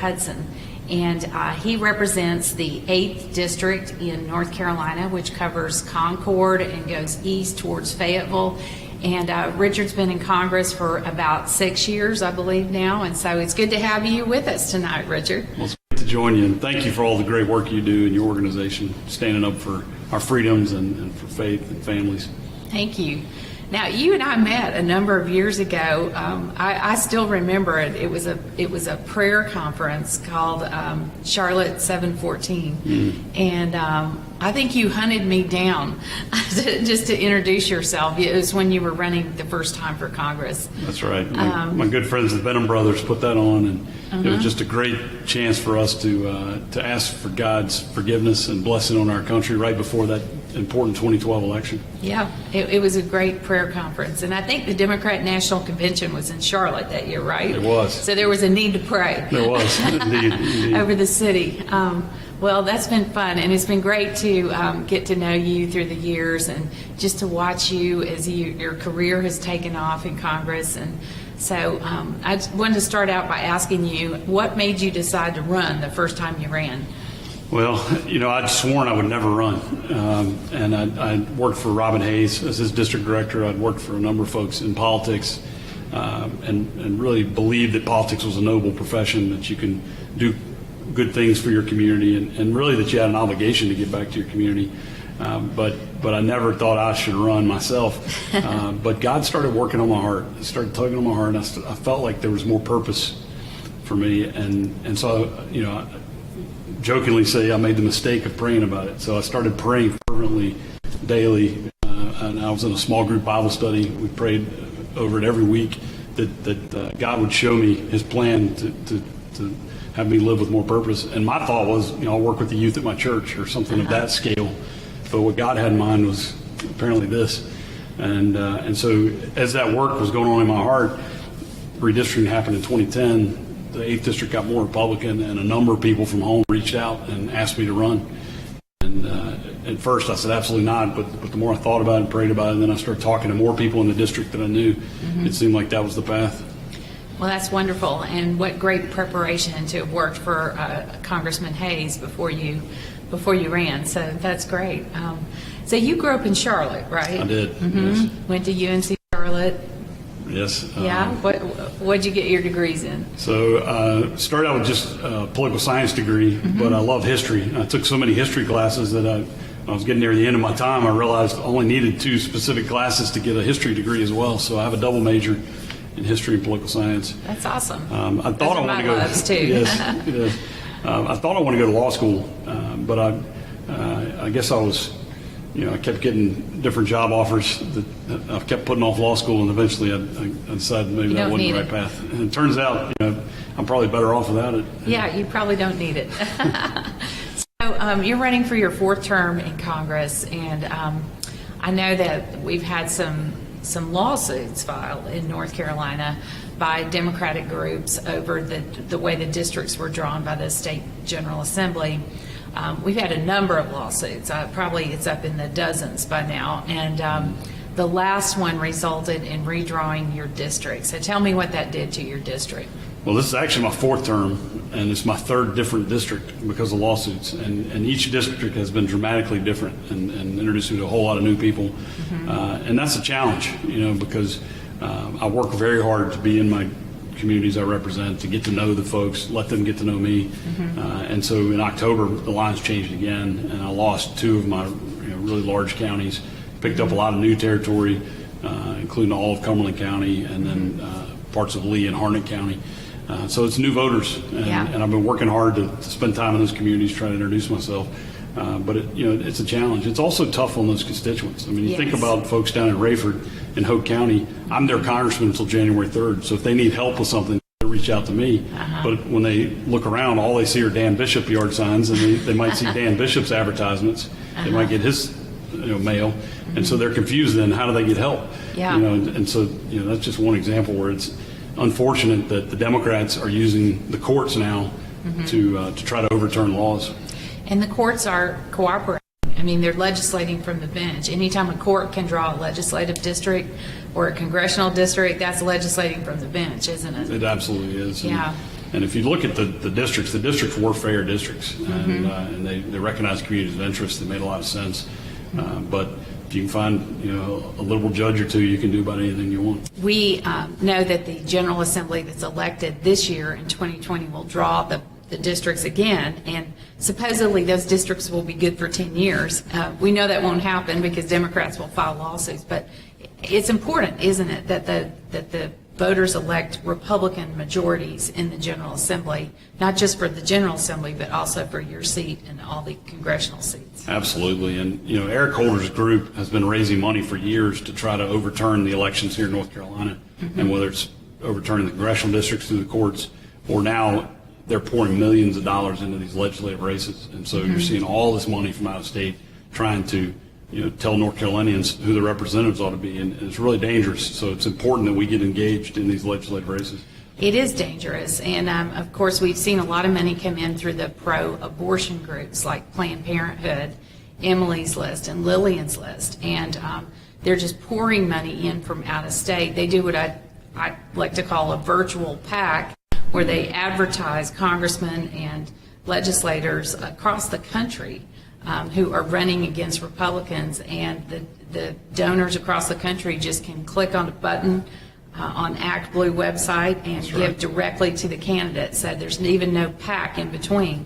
Hudson, and he represents the 8th District in North Carolina, which covers Concord and goes east towards Fayetteville. And Richard's been in Congress for about 6 years, I believe now, and so it's good to have you with us tonight, Richard. Well, it's great to join you, and thank you for all the great work you do in your organization, standing up for our freedoms and for faith and families. Thank you. Now, you and I met a number of years ago. I still remember it. It was a prayer conference called Charlotte 714, and I think you hunted me down just to introduce yourself. It was when you were running the first time for Congress. That's right. My good friends, the Benham brothers, put that on, and it was just a great chance for us to ask for God's forgiveness and blessing on our country right before that important 2012 election. Yeah, it was a great prayer conference, and I think the Democrat National Convention was in Charlotte that year, right? It was. So there was a need to pray. There was, indeed. Over the city. Well, that's been fun, and it's been great to get to know you through the years and just to watch you as your career has taken off in Congress. And so I wanted to start out by asking you, what made you decide to run the first time you ran? Well, I'd sworn I would never run, and I worked for Robin Hayes as his district director. I'd worked for a number of folks in politics, and really believed that politics was a noble profession, that you can do good things for your community, and really that you had an obligation to give back to your community. But I never thought I should run myself. But God started working on my heart. He started tugging on my heart, and I felt like there was more purpose for me. And so, I jokingly say I made the mistake of praying about it. So I started praying fervently daily, and I was in a small group Bible study. We prayed over it every week that God would show me His plan to have me live with more purpose. And my thought was, I'll work with the youth at my church or something of that scale. But what God had in mind was apparently this. And so as that work was going on in my heart, redistricting happened in 2010. The 8th District got more Republican, and a number of people from home reached out and asked me to run. And at first I said absolutely not, but the more I thought about it and prayed about it, and then I started talking to more people in the district that I knew, it seemed like that was the path. Well, that's wonderful, and what great preparation to have worked for Congressman Hayes before you ran. So that's great. So you grew up in Charlotte, right? I did. Yes. Went to UNC Charlotte. Yes. Yeah. What'd you get your degrees in? So started out with just a political science degree, but I love history. I took so many history classes that I was getting near the end of my time. I realized I only needed 2 specific classes to get a history degree as well. So I have a double major in history and political science. That's awesome. I thought I wanted to go. Loves too. Yes. I thought I wanted to go to law school, but I guess I was. I kept getting different job offers that I kept putting off law school, and eventually I decided maybe that wasn't the right path. And it turns out, I'm probably better off without it. Yeah, you probably don't need it. So you're running for your 4th term in Congress, and I know that we've had some lawsuits filed in North Carolina by Democratic groups over the way the districts were drawn by the State General Assembly. We've had a number of lawsuits. Probably it's up in the dozens by now. And the last one resulted in redrawing your district. So tell me what that did to your district. Well, this is actually my 4th term, and it's my 3rd different district because of lawsuits. And each district has been dramatically different and introduced me to a whole lot of new people. And that's a challenge, because I work very hard to be in my communities I represent, to get to know the folks, let them get to know me. And so in October, the lines changed again, and I lost 2 of my really large counties, picked up a lot of new territory, including all of Cumberland County and then parts of Lee and Harnett County. So it's new voters, and I've been working hard to spend time in those communities, trying to introduce myself. But it's a challenge. It's also tough on those constituents. I mean, you think about folks down in Rayford in Hoke County. I'm their congressman until January 3rd. So if they need help with something, they reach out to me. But when they look around, all they see are Dan Bishop yard signs, and they might see Dan Bishop's advertisements. They might get his mail, and so they're confused. Then how do they get help? And so that's just one example where it's unfortunate that the Democrats are using the courts now to try to overturn laws. And the courts are cooperating. I mean, they're legislating from the bench. Anytime a court can draw a legislative district or a congressional district, that's legislating from the bench, isn't it? It absolutely is. Yeah. And if you look at the districts were fair districts, and they recognized communities of interest. They made a lot of sense. But if you can find a liberal judge or two, you can do about anything you want. We know that the General Assembly that's elected this year in 2020 will draw the districts again, and supposedly those districts will be good for 10 years. We know that won't happen because Democrats will file lawsuits, but it's important, isn't it, that the voters elect Republican majorities in the General Assembly, not just for the General Assembly, but also for your seat and all the congressional seats. Absolutely. And, Eric Holder's group has been raising money for years to try to overturn the elections here in North Carolina. And whether it's overturning the congressional districts through the courts, or now they're pouring millions of dollars into these legislative races. And so you're seeing all this money from out of state trying to tell North Carolinians who the representatives ought to be, and it's really dangerous. So it's important that we get engaged in these legislative races. It is dangerous, and of course we've seen a lot of money come in through the pro-abortion groups like Planned Parenthood, Emily's List, and Lillian's List, and they're just pouring money in from out of state. They do what I like to call a virtual PAC, where they advertise congressmen and legislators across the country who are running against Republicans, and the donors across the country just can click on a button on Act Blue website and give directly to the candidate. So there's even no PAC in between.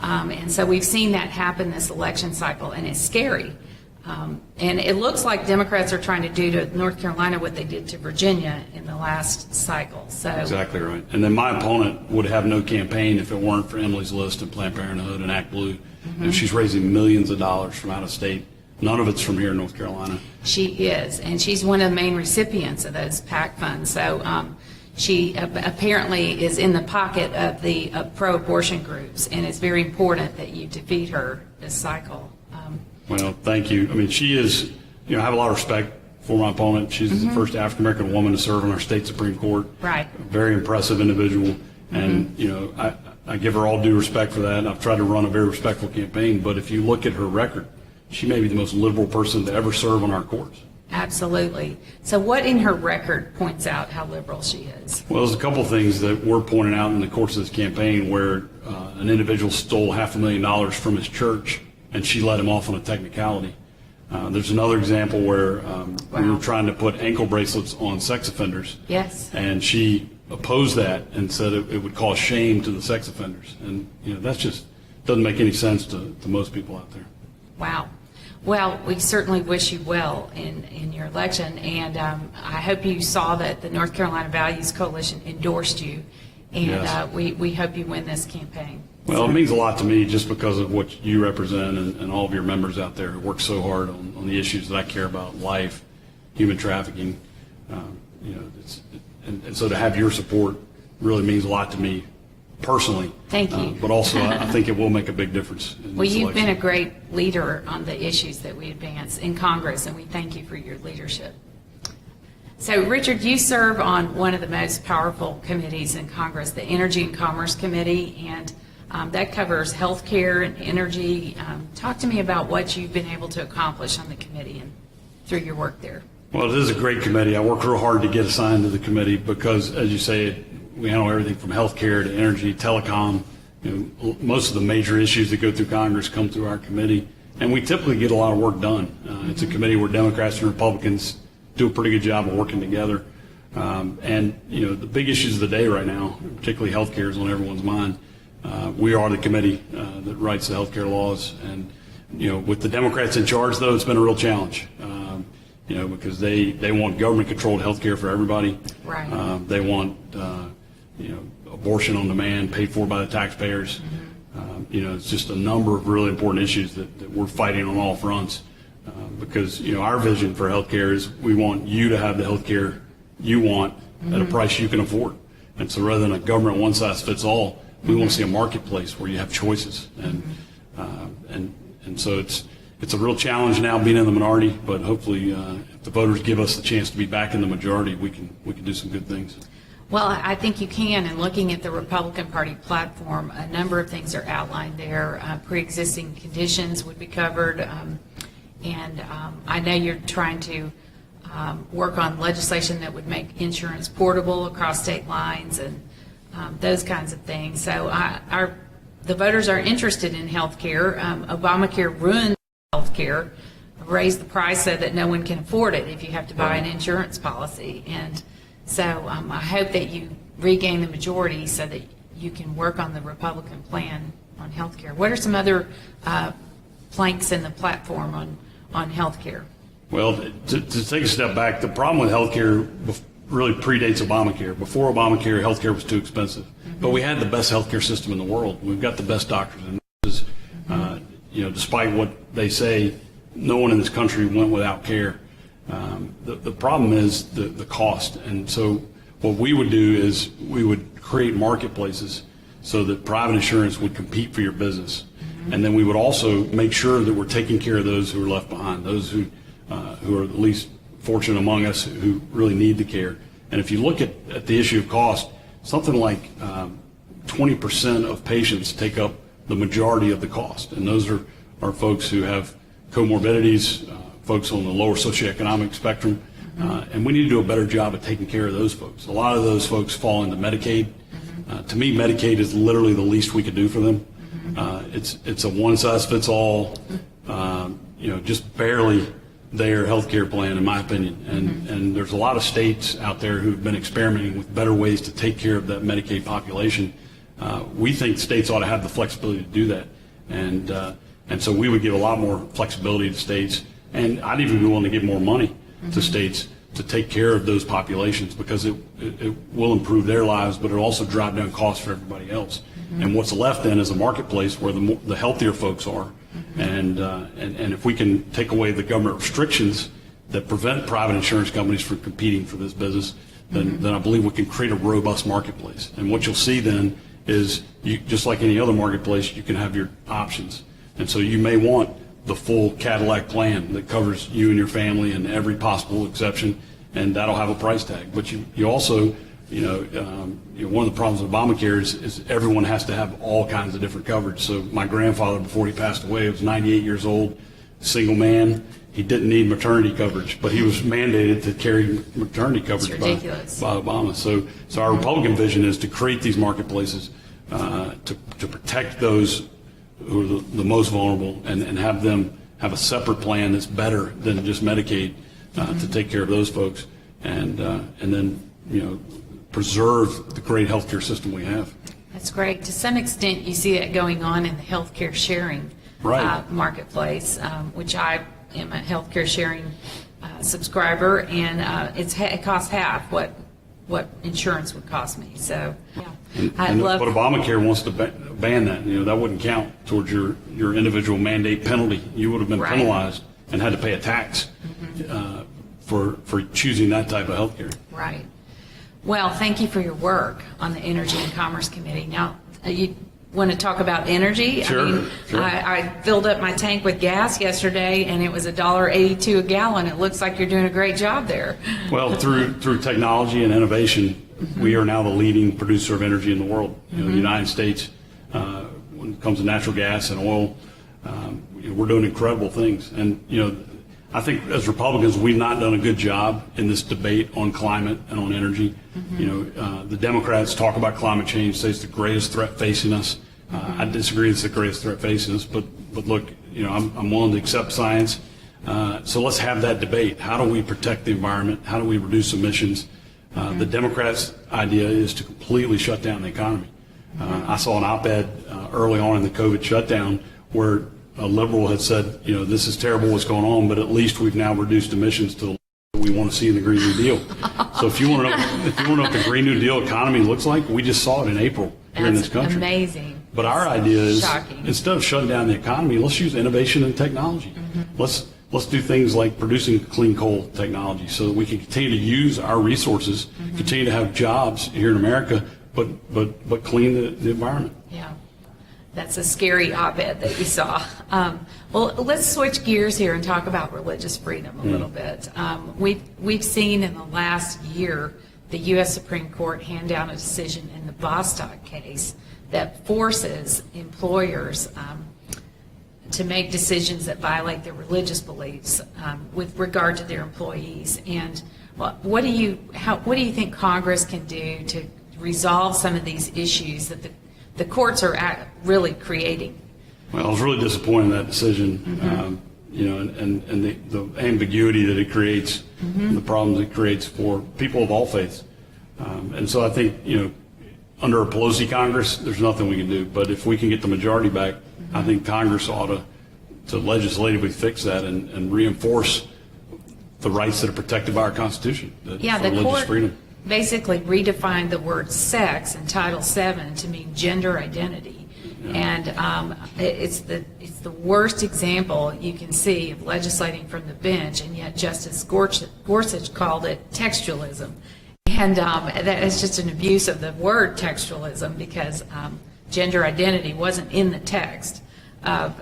And so we've seen that happen this election cycle, and it's scary. And it looks like Democrats are trying to do to North Carolina what they did to Virginia in the last cycle. So exactly right. And then my opponent would have no campaign if it weren't for Emily's List and Planned Parenthood and Act Blue. And she's raising millions of dollars from out of state. None of it's from here in North Carolina. She is, and she's one of the main recipients of those PAC funds. So she apparently is in the pocket of the pro-abortion groups, and it's very important that you defeat her this cycle. Well, thank you. I mean, she is, I have a lot of respect for my opponent. She's the first African-American woman to serve on our state Supreme Court. Right. A very impressive individual. And, I give her all due respect for that. And I've tried to run a very respectful campaign. But if you look at her record, she may be the most liberal person to ever serve on our courts. Absolutely. So what in her record points out how liberal she is? Well, there's a couple of things that we're pointing out in the course of this campaign where an individual stole $500,000 from his church, and she let him off on a technicality. There's another example where we were trying to put ankle bracelets on sex offenders. Yes. And she opposed that and said it would cause shame to the sex offenders. And, that's just doesn't make any sense to most people out there. Wow. Well, we certainly wish you well in your election, and I hope you saw that the North Carolina Values Coalition endorsed you, and Yes. We hope you win this campaign. Well, it means a lot to me just because of what you represent and all of your members out there who work so hard on the issues that I care about: life, human trafficking. And so to have your support really means a lot to me personally. Thank you. But also, I think it will make a big difference. Well, you've been a great leader on the issues that we advance in Congress, and we thank you for your leadership. So, Richard, you serve on one of the most powerful committees in Congress, the Energy and Commerce Committee, and that covers health care and energy. Talk to me about what you've been able to accomplish on the committee and through your work there. Well, it is a great committee. I work real hard to get assigned to the committee because, as you say, we handle everything from health care to energy, telecom. Most of the major issues that go through Congress come through our committee, and we typically get a lot of work done. It's a committee where Democrats and Republicans do a pretty good job of working together. And the big issues of the day right now, particularly health care, is on everyone's mind. We are the committee that writes the health care laws, and with the Democrats in charge, though, it's been a real challenge. Because they want government-controlled health care for everybody. Right. They want abortion on demand, paid for by the taxpayers. It's just a number of really important issues that we're fighting on all fronts. Because our vision for health care is we want you to have the health care you want at a price you can afford. And so rather than a government one-size-fits-all, we want to see a marketplace where you have choices. And so it's a real challenge now being in the minority, but hopefully if the voters give us the chance to be back in the majority, we can do some good things. Well, I think you can, and looking at the Republican Party platform, a number of things are outlined there. Pre-existing conditions would be covered, and I know you're trying to work on legislation that would make insurance portable across state lines, and those kinds of things. So the voters are interested in health care. Obamacare ruined health care, raised the price so that no one can afford it if you have to buy an insurance policy. And so I hope that you regain the majority so that you can work on the Republican plan on health care. What are some other planks in the platform on health care? Well, to take a step back, the problem with health care really predates Obamacare. Before Obamacare, health care was too expensive. But we had the best health care system in the world. We've got the best doctors and nurses. Despite what they say, no one in this country went without care. The problem is the cost. And so what we would do is we would create marketplaces so that private insurance would compete for your business. And then we would also make sure that we're taking care of those who are left behind, those who are the least fortunate among us who really need the care. And if you look at the issue of cost, something like 20% of patients take up the majority of the cost. And those are folks who have comorbidities, folks on the lower socioeconomic spectrum. And we need to do a better job of taking care of those folks. A lot of those folks fall into Medicaid. To me, Medicaid is literally the least we could do for them. It's a one-size-fits-all, just barely their health care plan, in my opinion. And there's a lot of states out there who've been experimenting with better ways to take care of that Medicaid population. We think states ought to have the flexibility to do that. And so we would give a lot more flexibility to states. And I'd even be willing to give more money to states to take care of those populations, because it will improve their lives, but it'll also drive down costs for everybody else. And what's left then is a marketplace where the healthier folks are. And if we can take away the government restrictions that prevent private insurance companies from competing for this business, then I believe we can create a robust marketplace. And what you'll see then is, just like any other marketplace, you can have your options. And so you may want the full Cadillac plan that covers you and your family and every possible exception, and that'll have a price tag. But you also, one of the problems with Obamacare is everyone has to have all kinds of different coverage. So my grandfather, before he passed away, was 98 years old, single man. He didn't need maternity coverage, but he was mandated to carry maternity coverage by Obama. So our Republican vision is to create these marketplaces to protect those who are the most vulnerable, and have them have a separate plan that's better than just Medicaid to take care of those folks, and then preserve the great healthcare system we have. That's great. To some extent, you see that going on in the healthcare sharing marketplace, which I am a healthcare sharing subscriber, and it costs half what insurance would cost me. So, yeah. But Obamacare wants to ban that. That wouldn't count towards your individual mandate penalty. You would have been penalized and had to pay a tax for choosing that type of health care. Right. Well, thank you for your work on the Energy and Commerce Committee. Now, you want to talk about energy? Sure. I filled up my tank with gas yesterday, and it was $1.82 a gallon. It looks like you're doing a great job there. Well, through technology and innovation, we are now the leading producer of energy in the world. The United States, when it comes to natural gas and oil, we're doing incredible things. And I think as Republicans, we've not done a good job in this debate on climate and on energy. The Democrats talk about climate change, say it's the greatest threat facing us. I disagree it's the greatest threat facing us, but look, I'm willing to accept science. So let's have that debate. How do we protect the environment? How do we reduce emissions? The Democrats' idea is to completely shut down the economy. I saw an op-ed early on in the COVID shutdown where a liberal had said, this is terrible what's going on, but at least we've now reduced emissions to the level that we want to see in the Green New Deal. So if you want to know what the Green New Deal economy looks like, we just saw it in April here in this country. Amazing. But our idea is, shocking. Instead of shutting down the economy, let's use innovation and technology. Let's do things like producing clean coal technology so that we can continue to use our resources, continue to have jobs here in America, but clean the environment. Yeah. That's a scary op-ed that you saw. Well, let's switch gears here and talk about religious freedom a little bit. We've seen in the last year the U.S. Supreme Court hand down a decision in the Bostock case that forces employers to make decisions that violate their religious beliefs with regard to their employees. And what do you think Congress can do to resolve some of these issues that the courts are really creating. Well, I was really disappointed in that decision, and the ambiguity that it creates, and the problems it creates for people of all faiths. And so I think, under a Pelosi Congress, there's nothing we can do. But if we can get the majority back, I think Congress ought to legislatively fix that and reinforce the rights that are protected by our Constitution. Yeah, for the religious court freedom. basically redefined the word sex in Title VII to mean gender identity. Yeah. And it's the worst example you can see of legislating from the bench, and yet Justice Gorsuch called it textualism. And that is just an abuse of the word textualism, because gender identity wasn't in the text of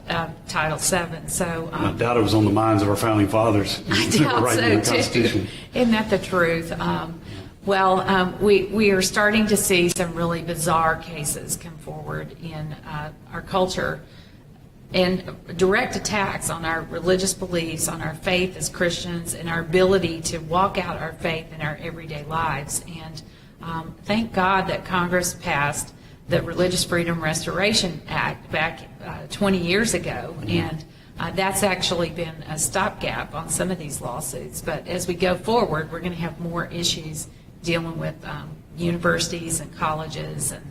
Title VII. So I doubt it was on the minds of our founding fathers. I doubt so too. Isn't that the truth? We are starting to see some really bizarre cases come forward in our culture, and direct attacks on our religious beliefs, on our faith as Christians, and our ability to walk out our faith in our everyday lives. And thank God that Congress passed the Religious Freedom Restoration Act back 20 years ago, and that's actually been a stopgap on some of these lawsuits. But as we go forward, we're going to have more issues dealing with universities and colleges and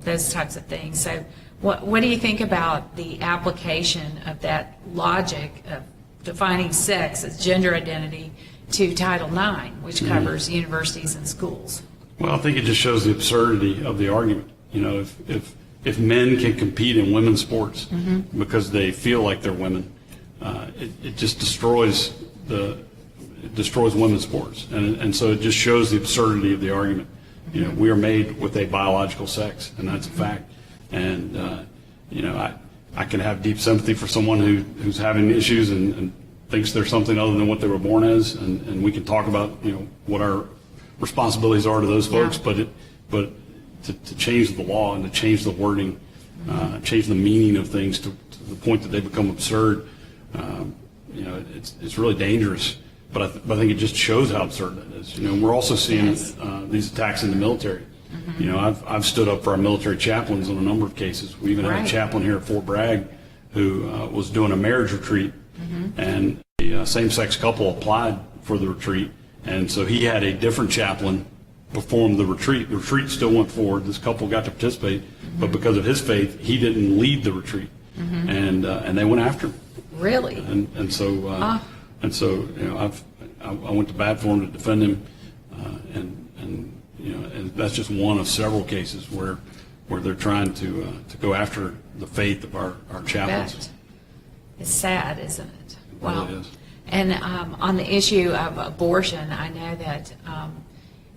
those types of things. So what do you think about the application of that logic of defining sex as gender identity to Title IX, which covers universities and schools? Well, I think it just shows the absurdity of the argument. If men can compete in women's sports because they feel like they're women, it just destroys women's sports, and so it just shows the absurdity of the argument. We are made with a biological sex, and that's a fact. And I can have deep sympathy for someone who's having issues and thinks they're something other than what they were born as, and we can talk about what our responsibilities are to those folks. Yeah. But to change the law and to change the wording, change the meaning of things to the point that they become absurd, it's really dangerous. But I think it just shows how absurd that is. We're also seeing these attacks in the military. I've stood up for our military chaplains on a number of cases. We even had a chaplain here at Fort Bragg who was doing a marriage retreat, and a same-sex couple applied for the retreat, and so he had a different chaplain perform the retreat. The retreat still went forward. This couple got to participate, but because of his faith, he didn't lead the retreat, and they went after him. Really? And so I went to bat for him to defend him, and that's just one of several cases where they're trying to go after the faith of our chaplains. It's sad, isn't it? Wow. It really is. And on the issue of abortion, I know that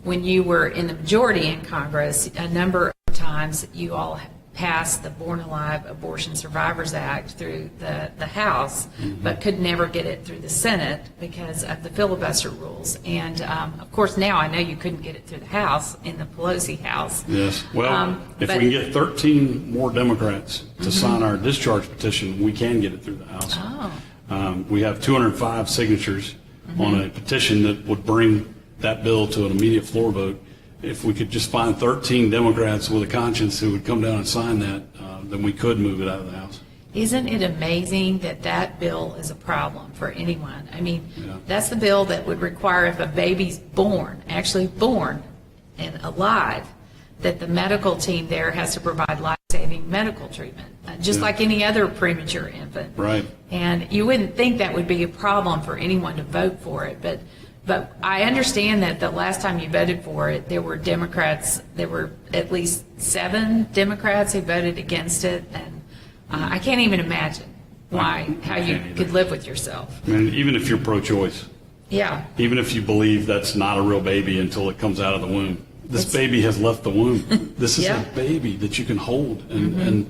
when you were in the majority in Congress, a number of times you all passed the Born Alive Abortion Survivors Act through the House, but could never get it through the Senate because of the filibuster rules. And of course now I know you couldn't get it through the House, in the Pelosi House. Yes. Well, if we can get 13 more Democrats to sign our discharge petition, we can get it through the House. Oh. We have 205 signatures on a petition that would bring that bill to an immediate floor vote. If we could just find 13 Democrats with a conscience who would come down and sign that, then we could move it out of the House. Isn't it amazing that bill is a problem for anyone? I mean, that's the bill that would require, if a baby's actually born and alive, that the medical team there has to provide life-saving medical treatment, just like any other premature infant. Right. And you wouldn't think that would be a problem for anyone to vote for it, but I understand that the last time you voted for it, there were at least 7 Democrats who voted against it, and I can't even imagine how you could live with yourself. I mean, even if you're pro-choice. Yeah. Even if you believe that's not a real baby until it comes out of the womb. This baby has left the womb. This is a baby that you can hold, and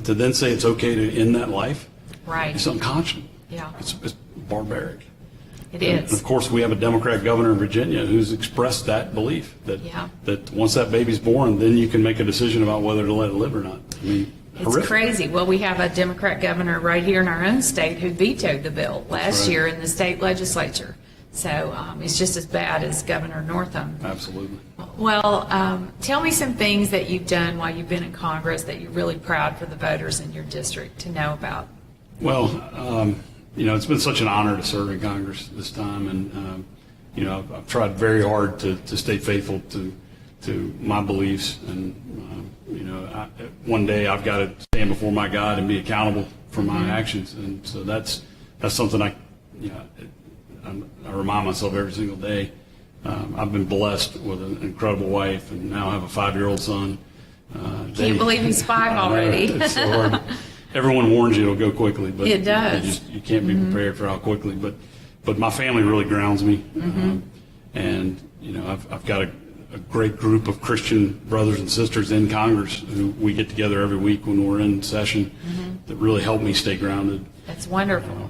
to then say it's okay to end that life, right? It's unconscionable. Yeah. It's barbaric. It is. And of course, we have a Democrat governor in Virginia who's expressed that belief that once that baby's born, then you can make a decision about whether to let it live or not. I mean, it's horrific. crazy. Well, we have a Democrat governor right here in our own state who vetoed the bill last year in the state legislature. So it's just as bad as Governor Northam. Absolutely. Well, tell me some things that you've done while you've been in Congress that you're really proud for the voters in your district to know about. Well, it's been such an honor to serve in Congress this time, and I've tried very hard to stay faithful to my beliefs, and one day I've got to stand before my God and be accountable for my actions, and so that's something I remind myself every single day. I've been blessed with an incredible wife, and now I have a 5-year-old son. Can't believe he's 5 already. It's so hard. Everyone warns you it'll go quickly, but it does. You can't be prepared for how quickly. But my family really grounds me, and I've got a great group of Christian brothers and sisters in Congress who we get together every week when we're in session that really help me stay grounded. That's wonderful.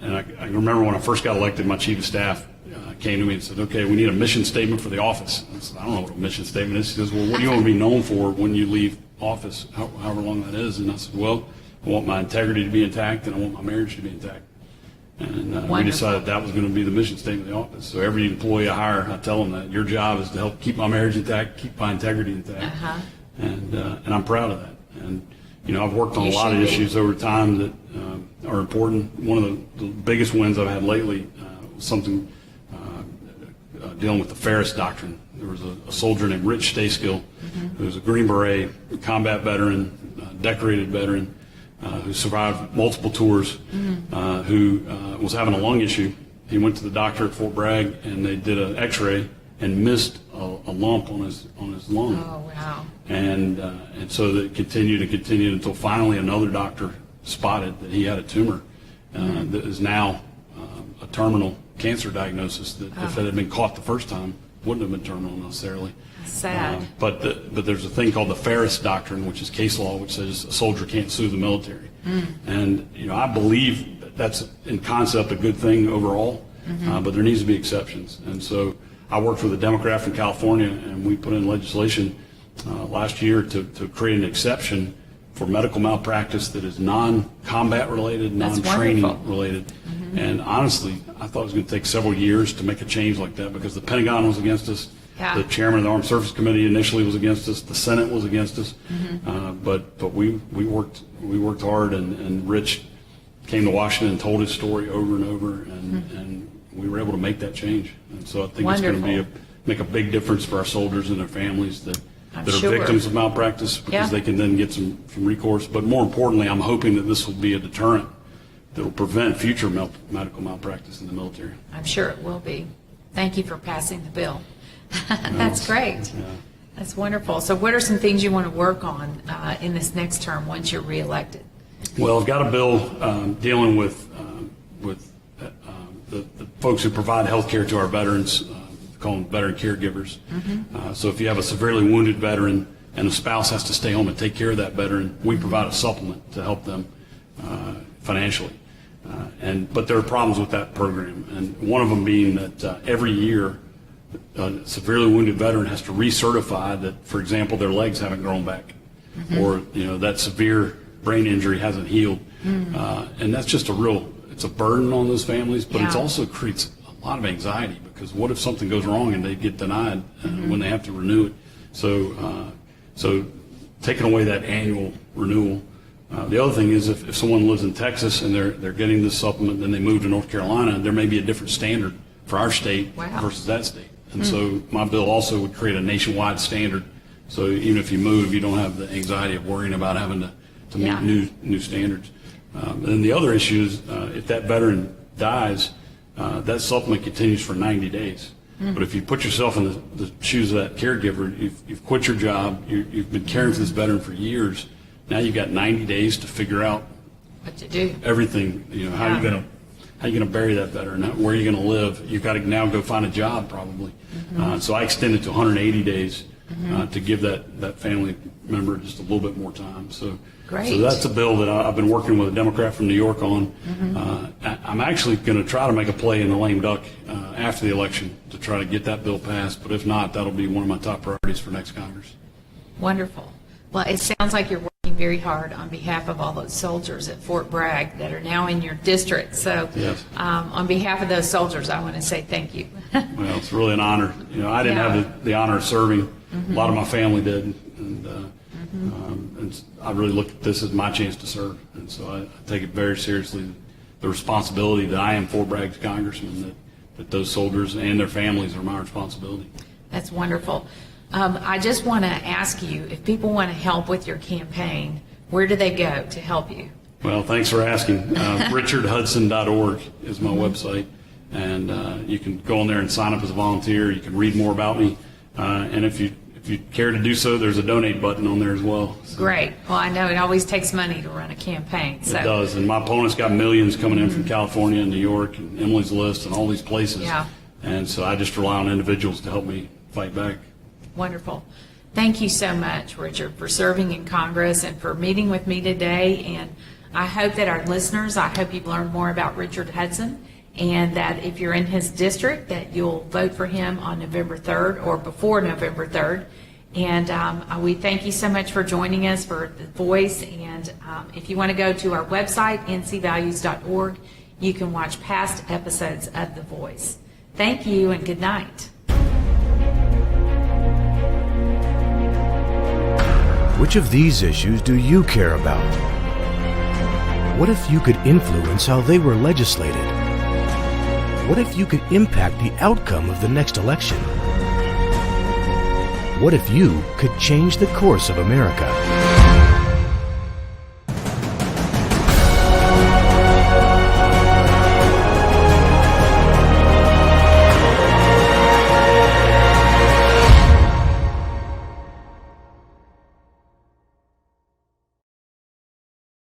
I remember when I first got elected, my chief of staff came to me and said, "Okay, we need a mission statement for the office." I said, "I don't know what a mission statement is." He says, "Well, what do you want to be known for when you leave office, however long that is?" And I said, "Well, I want my integrity to be intact, and I want my marriage to be intact." And we decided that was going to be the mission statement of the office. So every employee I hire, I tell them that your job is to help keep my marriage intact, keep my integrity intact, and I'm proud of that. And I've worked on a lot of issues over time that are important. One of the biggest wins I've had lately was something dealing with the Ferris Doctrine. There was a soldier named Rich Stayskill, who was a Green Beret, combat veteran, decorated veteran, who survived multiple tours, who was having a lung issue. He went to the doctor at Fort Bragg, and they did an X-ray and missed a lump on his lung. Oh, wow. And so that continued until finally another doctor spotted that he had a tumor that is now a terminal cancer diagnosis that if it had been caught the first time, wouldn't have been terminal necessarily. Sad. But there's a thing called the Ferris Doctrine, which is case law, which says a soldier can't sue the military. And I believe that's in concept a good thing overall, but there needs to be exceptions. And so I worked with a Democrat from California, and we put in legislation last year to create an exception for medical malpractice that is non-combat related, non-training related. And honestly, I thought it was going to take several years to make a change like that because the Pentagon was against us. Yeah. The chairman of the Armed Services Committee initially was against us. The Senate was against us. But we worked hard, and Rich came to Washington and told his story over and over, and we were able to make that change. And so I think it's going to make a big difference for our soldiers and their families that are victims of malpractice, because they can then get some recourse. But more importantly, I'm hoping that this will be a deterrent that will prevent future medical malpractice in the military. I'm sure it will be. Thank you for passing the bill. That's great. Yeah. That's wonderful. So what are some things you want to work on in this next term once you're reelected? Well, I've got a bill dealing with the folks who provide health care to our veterans, call them veteran caregivers. So if you have a severely wounded veteran and the spouse has to stay home and take care of that veteran, we provide a supplement to help them financially. But there are problems with that program, and one of them being that every year a severely wounded veteran has to recertify that, for example, their legs haven't grown back, or that severe brain injury hasn't healed, and that's just it's a burden on those families, but it also creates a lot of anxiety, because what if something goes wrong and they get denied when they have to renew it? So taking away that annual renewal. The other thing is if someone lives in Texas and they're getting this supplement, then they move to North Carolina, there may be a different standard for our state versus that state. And so my bill also would create a nationwide standard. So even if you move, you don't have the anxiety of worrying about having to meet new standards. And then the other issue is if that veteran dies, that supplement continues for 90 days. But if you put yourself in the shoes of that caregiver, you've quit your job, you've been caring for this veteran for years. Now you've got 90 days to figure out what to do. Everything. How are you going to bury that veteran? Where are you going to live? You've got to now go find a job probably. So I extended to 180 days to give that family member just a little bit more time. So that's a bill that I've been working with a Democrat from New York on. I'm actually going to try to make a play in the lame duck after the election to try to get that bill passed. But if not, that'll be one of my top priorities for next Congress. Wonderful. Well, it sounds like you're working very hard on behalf of all those soldiers at Fort Bragg that are now in your district. So Yes. on behalf of those soldiers, I want to say thank you. Well, it's really an honor. I didn't Yeah. have the honor of serving. A lot of my family did, and I really look at this as my chance to serve. And so I take it very seriously, the responsibility that I am Fort Bragg's congressman, that those soldiers and their families are my responsibility. That's wonderful. I just want to ask you, if people want to help with your campaign, where do they go to help you? Well, thanks for asking. RichardHudson.org is my website, and you can go on there and sign up as a volunteer. You can read more about me, and if you care to do so, there's a donate button on there as well. So Great. Well, I know it always takes money to run a campaign. So. it does, and my opponent's got millions coming in from California and New York and Emily's List and all these places. Yeah. And so I just rely on individuals to help me fight back. Wonderful. Thank you so much, Richard, for serving in Congress and for meeting with me today. And I hope that our listeners, I hope you've learned more about Richard Hudson, and that if you're in his district, that you'll vote for him on November 3rd or before November 3rd. And we thank you so much for joining us for The Voice. And if you want to go to our website, ncvalues.org, you can watch past episodes of The Voice. Thank you and good night. Which of these issues do you care about? What if you could influence how they were legislated? What if you could impact the outcome of the next election? What if you could change the course of America?